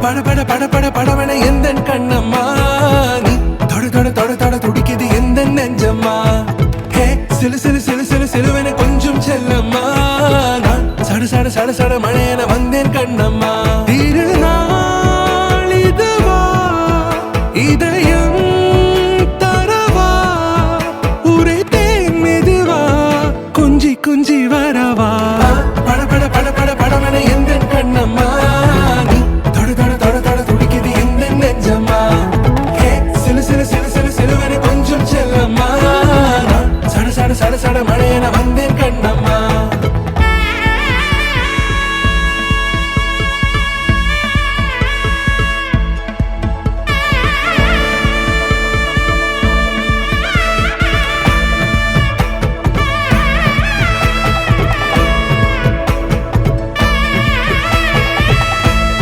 பட பட பட பட படவன எந்த கண்ணம்மா நீ தொட தொட தொட தொட துடிக்குது எந்த நெஞ்சம்மா ஹே சிலு சிலு சிலு சிலு சிலுவன கொஞ்சம் செல்லம்மா நான் சட சட சட சட மழையன வந்தேன் கண்ணம்மா